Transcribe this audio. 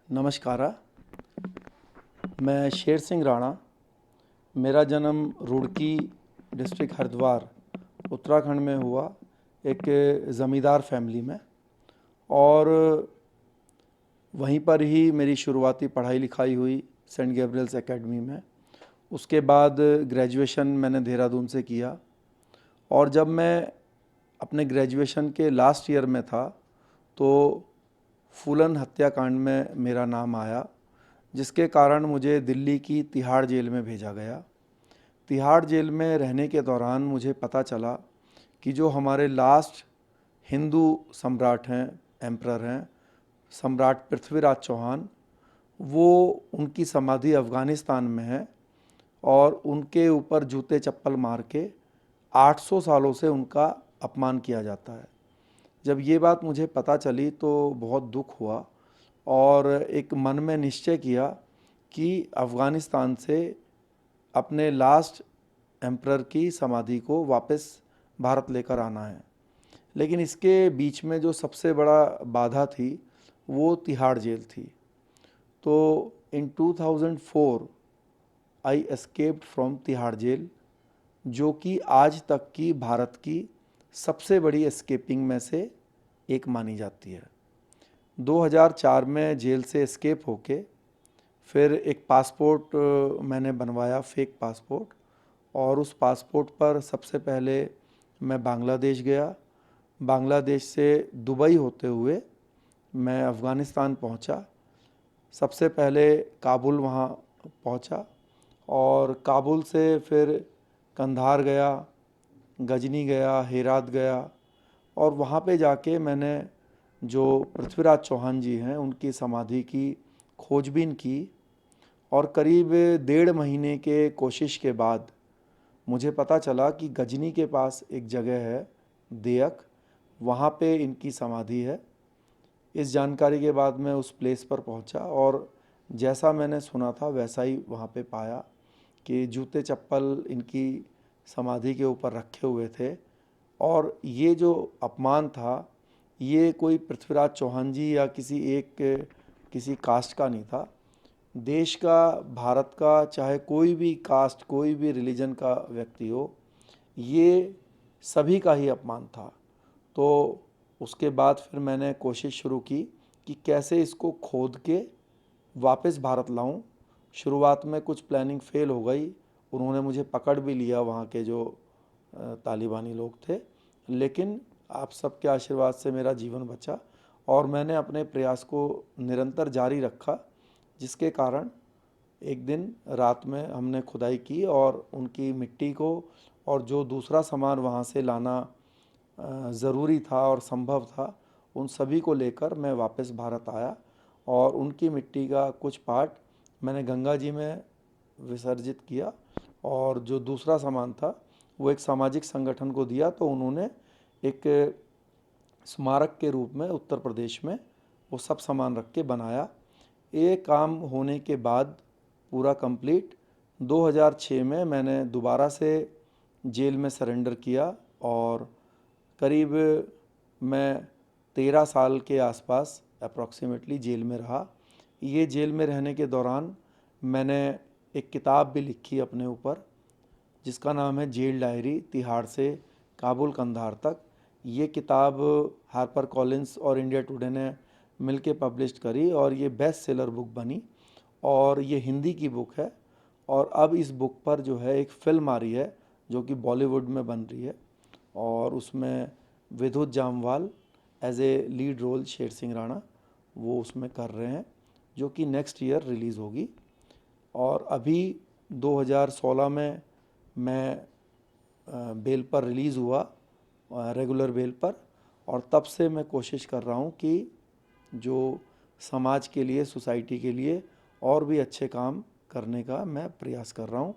नमस्कार। मैं शेर सिंह राणा। मेरा जन्म रुड़की डिस्ट्रिक्ट हरिद्वार उत्तराखंड में हुआ, एक ज़मींदार फैमिली में। और वहीं पर ही मेरी शुरुआती पढ़ाई लिखाई हुई सेंट गैब्रियल्स एकेडमी में। उसके बाद ग्रेजुएशन मैंने देहरादून से किया। और जब मैं अपने ग्रेजुएशन के लास्ट ईयर में था तो फूलन हत्याकांड में मेरा नाम आया, जिसके कारण मुझे दिल्ली की तिहाड़ जेल में भेजा गया। तिहाड़ जेल में रहने के दौरान मुझे पता चला कि जो हमारे लास्ट हिंदू सम्राट हैं, एम्परर हैं, सम्राट पृथ्वीराज चौहान, वो उनकी समाधि अफ़गानिस्तान में है और उनके ऊपर जूते चप्पल मार के 800 सालों से उनका अपमान किया जाता है। जब ये बात मुझे पता चली तो बहुत दुख हुआ और एक मन में निश्चय किया कि अफ़गानिस्तान से अपने लास्ट एम्परर की समाधि को वापस भारत लेकर आना है। लेकिन इसके बीच में जो सबसे बड़ा बाधा थी वो तिहाड़ जेल थी। तो इन 2004 आई एस्केप्ड फ्रॉम तिहाड़ जेल, जो कि आज तक की भारत की सबसे बड़ी एस्केपिंग में से एक मानी जाती है। 2004 में जेल से एस्केप होके फिर एक पासपोर्ट मैंने बनवाया, फेक पासपोर्ट। और उस पासपोर्ट पर सबसे पहले मैं बांग्लादेश गया। बांग्लादेश से दुबई होते हुए मैं अफ़गानिस्तान पहुंचा। सबसे पहले काबुल वहां पहुंचा और काबुल से फिर कंधार गया, गजनी गया, हेरात गया। और वहाँ पे जाके मैंने जो पृथ्वीराज चौहान जी हैं उनकी समाधि की खोजबीन की। और करीब 1.5 महीने के कोशिश के बाद मुझे पता चला कि गजनी के पास एक जगह है देयक, वहाँ पे इनकी समाधि है। इस जानकारी के बाद मैं उस प्लेस पर पहुँचा और जैसा मैंने सुना था वैसा ही वहाँ पे पाया कि जूते चप्पल इनकी समाधि के ऊपर रखे हुए थे। और ये जो अपमान था ये कोई पृथ्वीराज चौहान जी या किसी कास्ट का नहीं था। देश का, भारत का, चाहे कोई भी कास्ट, कोई भी रिलीजन का व्यक्ति हो, ये सभी का ही अपमान था। तो उसके बाद फिर मैंने कोशिश शुरू की कि कैसे इसको खोद के वापस भारत लाऊं। शुरुआत में कुछ प्लानिंग फेल हो गई, उन्होंने मुझे पकड़ भी लिया वहाँ के जो तालिबानी लोग थे। लेकिन आप सबके आशीर्वाद से मेरा जीवन बचा और मैंने अपने प्रयास को निरंतर जारी रखा, जिसके कारण एक दिन रात में हमने खुदाई की और उनकी मिट्टी को और जो दूसरा सामान वहाँ से लाना ज़रूरी था और संभव था, उन सभी को लेकर मैं वापस भारत आया। और उनकी मिट्टी का कुछ पार्ट मैंने गंगा जी में विसर्जित किया और जो दूसरा सामान था वो एक सामाजिक संगठन को दिया, तो उन्होंने एक स्मारक के रूप में उत्तर प्रदेश में वो सब सामान रख के बनाया। ये काम होने के बाद पूरा कंप्लीट 2006 में मैंने दोबारा से जेल में सरेंडर किया और करीब मैं 13 साल के आसपास अप्रॉक्सीमेटली जेल में रहा। ये जेल में रहने के दौरान मैंने एक किताब भी लिखी अपने ऊपर, जिसका नाम है जेल डायरी, तिहाड़ से काबुल कंधार तक। ये किताब हार्पर कॉलिंस और इंडिया टुडे ने मिलके पब्लिश करी और ये बेस्ट सेलर बुक बनी और ये हिंदी की बुक है। और अब इस बुक पर जो है एक फ़िल्म आ रही है जो कि बॉलीवुड में बन रही है और उसमें Vidyut Jamwal as a lead role Sher Singh Rana वो उसमें कर रहे हैं, जो कि नेक्स्ट ईयर रिलीज़ होगी। और अभी 2016 में मैं बेल पर रिलीज़ हुआ, रेगुलर बेल पर। और तब से मैं कोशिश कर रहा हूँ कि जो समाज के लिए, सोसाइटी के लिए और भी अच्छे काम करने का मैं प्रयास कर रहा हूँ।